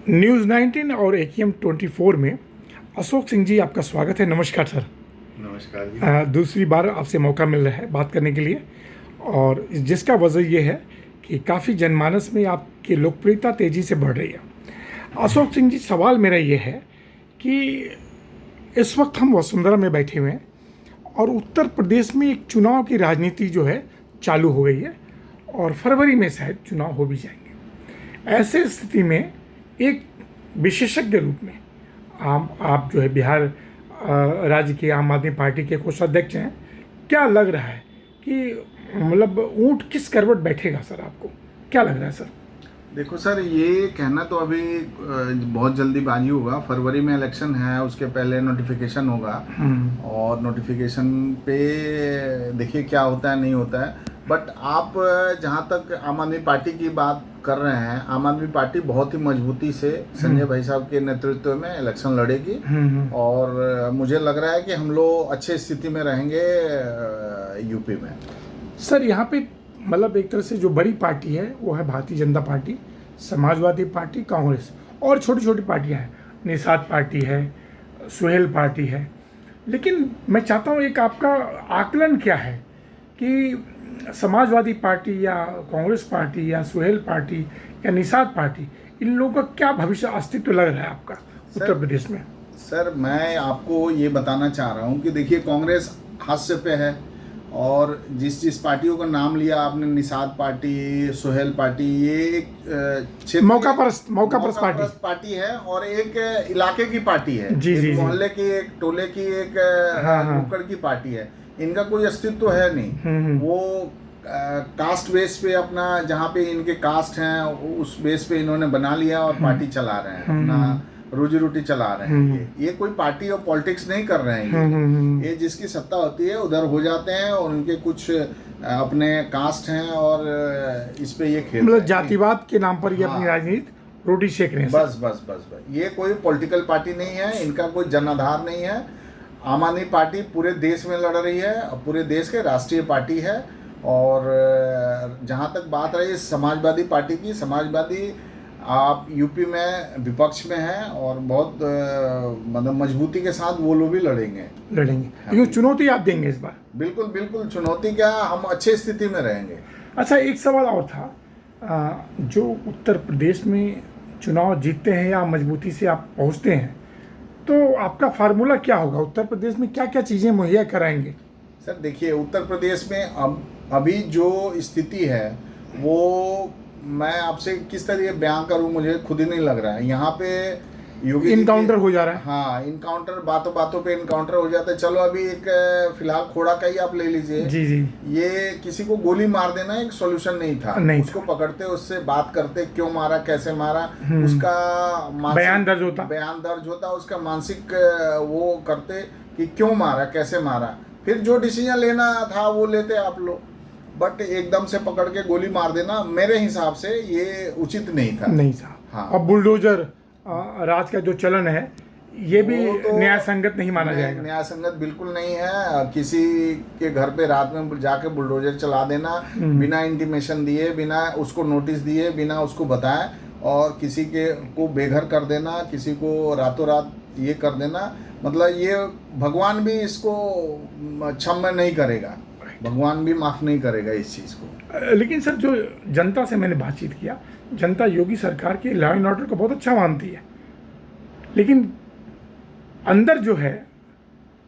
News 19 और AQM 24 में अशोक सिंह जी, आपका स्वागत है। नमस्कार सर। नमस्कार जी। दूसरी बार आपसे मौका मिल रहा है बात करने के लिए, और जिसका वजह यह है कि काफ़ी जनमानस में आपकी लोकप्रियता तेज़ी से बढ़ रही है। अशोक सिंह जी, सवाल मेरा ये है कि इस वक्त हम वसुंधरा में बैठे हुए हैं और उत्तर प्रदेश में एक चुनाव की राजनीति जो है चालू हो गई है और फरवरी में शायद चुनाव हो भी जाएंगे। ऐसे स्थिति में एक विशेषज्ञ रूप में आप जो है बिहार राज्य के आम आदमी पार्टी के कोषाध्यक्ष हैं, क्या लग रहा है कि मतलब ऊंट किस करवट बैठेगा सर? आपको क्या लग रहा है सर? देखो सर, ये कहना तो अभी बहुत जल्दीबाजी होगा। फरवरी में इलेक्शन है, उसके पहले नोटिफिकेशन होगा और नोटिफिकेशन पे देखिए क्या होता है नहीं होता है। बट आप जहाँ तक आम आदमी पार्टी की बात कर रहे हैं, आम आदमी पार्टी बहुत ही मजबूती से संजय भाई साहब के नेतृत्व में इलेक्शन लड़ेगी और मुझे लग रहा है कि हम लोग अच्छे स्थिति में रहेंगे यूपी में। सर, यहाँ पे मतलब एक तरह से जो बड़ी पार्टी है वो है भारतीय जनता पार्टी, समाजवादी पार्टी, कांग्रेस और छोटी छोटी पार्टियाँ हैं। निषाद पार्टी है, सुहेल पार्टी है। लेकिन मैं चाहता हूँ एक आपका आकलन क्या है कि समाजवादी पार्टी या कांग्रेस पार्टी या सुहेल पार्टी या निषाद पार्टी, इन लोगों का क्या भविष्य अस्तित्व लग रहा है आपका उत्तर प्रदेश में? सर, मैं आपको ये बताना चाह रहा हूँ कि देखिए, कांग्रेस हास्य पे है और जिस पार्टियों का नाम लिया आपने, निषाद पार्टी, सुहेल पार्टी, ये एक मौका परस्त पार्टी है और एक इलाके की पार्टी है, जी, मोहल्ले की, एक टोले की, एक नुक्कड़ की पार्टी है। इनका कोई अस्तित्व है नहीं। वो कास्ट बेस पे अपना, जहाँ पे इनके कास्ट हैं उस बेस पे इन्होंने बना लिया और पार्टी चला रहे हैं, अपना रोजी रोटी चला रहे हैं। ये कोई पार्टी और पॉलिटिक्स नहीं कर रहे हैं। ये जिसकी सत्ता होती है उधर हो जाते हैं और उनके कुछ अपने कास्ट हैं और इस पे ये खेल, मतलब जातिवाद के नाम पर ये अपनी राजनीति रोटी सेक रहे हैं। बस ये कोई पॉलिटिकल पार्टी नहीं है, इनका कोई जनाधार नहीं है। आम आदमी पार्टी पूरे देश में लड़ रही है और पूरे देश के राष्ट्रीय पार्टी है। और जहाँ तक बात रही समाजवादी पार्टी की, समाजवादी आप यूपी में विपक्ष में हैं और बहुत मतलब मजबूती के साथ वो लोग भी लड़ेंगे। क्योंकि चुनौती आप देंगे इस बार? बिल्कुल चुनौती क्या, हम अच्छे स्थिति में रहेंगे। अच्छा, एक सवाल और था। जो उत्तर प्रदेश में चुनाव जीतते हैं या मजबूती से आप पहुंचते हैं, तो आपका फार्मूला क्या होगा? उत्तर प्रदेश में क्या क्या चीज़ें मुहैया कराएंगे? सर देखिए, उत्तर प्रदेश में अभी जो स्थिति है वो मैं आपसे किस तरह बयां करूं, मुझे खुद ही नहीं लग रहा है। यहाँ पे योगी इनकाउंटर हो जा रहा है। हाँ, इनकाउंटर, बातों बातों पे इनकाउंटर हो जाता है। चलो अभी एक फिलहाल खोड़ा का ही आप ले लीजिए। जी। ये किसी को गोली मार देना एक सॉल्यूशन नहीं था। उसको पकड़ते, उससे बात करते, क्यों मारा, कैसे मारा, उसका बयान दर्ज होता, उसका मानसिक वो करते कि क्यों मारा, कैसे मारा, फिर जो डिसीजन लेना था वो लेते आप लोग। बट एकदम से पकड़ के गोली मार देना मेरे हिसाब से ये उचित नहीं था। हाँ। अब बुलडोजर राज का जो चलन है ये भी तो न्याय संगत नहीं माना जाएगा। न्याय संगत बिल्कुल नहीं है। किसी के घर पे रात में जाके बुलडोजर चला देना बिना इंटीमेशन दिए, बिना उसको नोटिस दिए, बिना उसको बताए, और किसी के को बेघर कर देना, किसी को रातों रात ये कर देना, मतलब ये भगवान भी इसको क्षमा नहीं करेगा, भगवान भी माफ नहीं करेगा इस चीज़ को। लेकिन सर, जो जनता से मैंने बातचीत किया, जनता योगी सरकार के लॉ एंड ऑर्डर को बहुत अच्छा मानती है, लेकिन अंदर जो है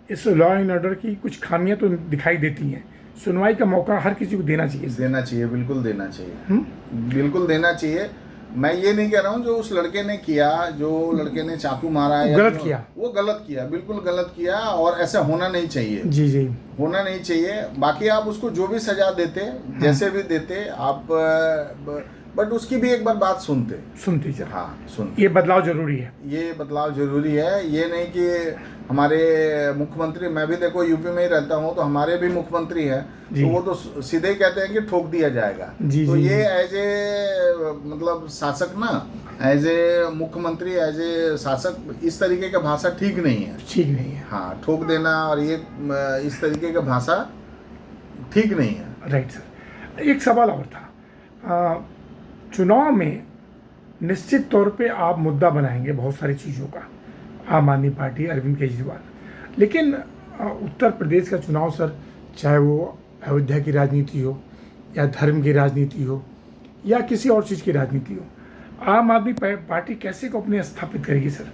इस लॉ एंड ऑर्डर की कुछ खामियां तो दिखाई देती हैं। सुनवाई का मौका हर किसी को देना चाहिए। बिल्कुल देना चाहिए। बिल्कुल देना चाहिए। मैं ये नहीं कह रहा हूँ जो उस लड़के ने किया, जो लड़के ने चाकू मारा है, वो गलत किया, बिल्कुल गलत किया और ऐसा होना नहीं चाहिए। जी होना नहीं चाहिए। बाकी आप उसको जो भी सजा देते, जैसे भी देते आप, बट उसकी भी एक बार बात सुनते। ये बदलाव जरूरी है। ये नहीं कि हमारे मुख्यमंत्री, मैं भी देखो यूपी में ही रहता हूँ, तो हमारे भी मुख्यमंत्री हैं, तो वो तो सीधे ही कहते हैं कि ठोक दिया जाएगा। तो ये एज ए मतलब शासक ना, एज ए मुख्यमंत्री, एज ए शासक, इस तरीके का भाषा ठीक नहीं है। हाँ, ठोक देना और ये इस तरीके का भाषा ठीक नहीं है। Right sir. एक सवाल और था। चुनाव में निश्चित तौर पे आप मुद्दा बनाएंगे बहुत सारी चीज़ों का, आम आदमी पार्टी, अरविंद केजरीवाल, लेकिन उत्तर प्रदेश का चुनाव सर, चाहे वो अयोध्या की राजनीति हो या धर्म की राजनीति हो या किसी और चीज़ की राजनीति हो, आम आदमी पार्टी कैसे को अपने स्थापित करेगी सर?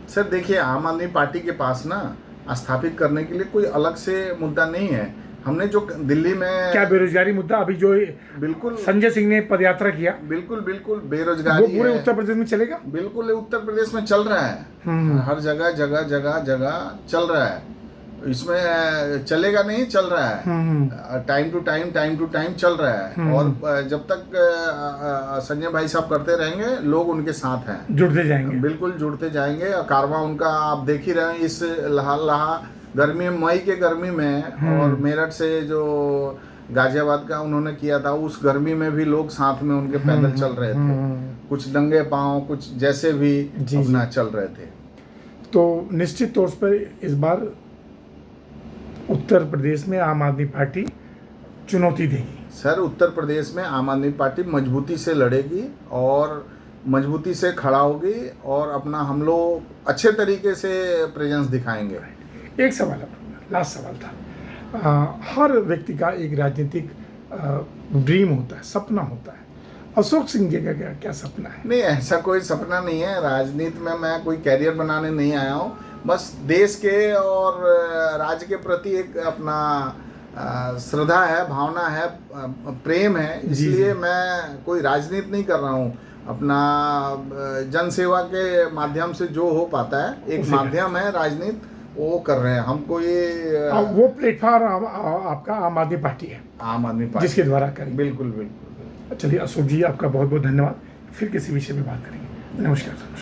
सर देखिए, आम आदमी पार्टी के पास ना स्थापित करने के लिए कोई अलग से मुद्दा नहीं है। हमने जो दिल्ली में क्या बेरोजगारी मुद्दा अभी जो बिल्कुल संजय सिंह ने पदयात्रा किया, बिल्कुल बेरोजगारी, वो पूरे उत्तर प्रदेश में चलेगा? बिल्कुल उत्तर प्रदेश में चल रहा है, हर जगह जगह चल रहा है। इसमें चलेगा नहीं, चल रहा है, टाइम टू टाइम चल रहा है। और जब तक संजय भाई साहब करते रहेंगे, लोग उनके साथ हैं, जुड़ते जाएंगे, बिल्कुल जुड़ते जाएंगे। कारवां उनका आप देख ही रहे हैं, इस लहा गर्मी, मई के गर्मी में, और मेरठ से जो गाजियाबाद का उन्होंने किया था, उस गर्मी में भी लोग साथ में उनके पैदल चल रहे थे, कुछ नंगे पांव, कुछ जैसे भी अपना चल रहे थे। तो निश्चित तौर पर इस बार उत्तर प्रदेश में आम आदमी पार्टी चुनौती देगी सर। उत्तर प्रदेश में आम आदमी पार्टी मजबूती से लड़ेगी और मजबूती से खड़ा होगी, और अपना हम लोग अच्छे तरीके से प्रेजेंस दिखाएंगे। एक सवाल, लास्ट सवाल था, हर व्यक्ति का एक राजनीतिक ड्रीम होता है, सपना होता है। अशोक सिंह जी का क्या सपना है? नहीं, ऐसा कोई सपना नहीं है। राजनीति में मैं कोई कैरियर बनाने नहीं आया हूँ, बस देश के और राज्य के प्रति एक अपना श्रद्धा है, भावना है, प्रेम है, इसलिए मैं कोई राजनीति नहीं कर रहा हूँ। अपना जन सेवा के माध्यम से जो हो पाता है, एक माध्यम है राजनीति, वो कर रहे हैं। हमको ये वो प्लेटफॉर्म आपका आम आदमी पार्टी है, आम आदमी पार्टी जिसके द्वारा करेंगे। बिल्कुल बिल्कुल। चलिए अशोक जी, आपका बहुत बहुत धन्यवाद। फिर किसी विषय में बात करेंगे। नमस्कार।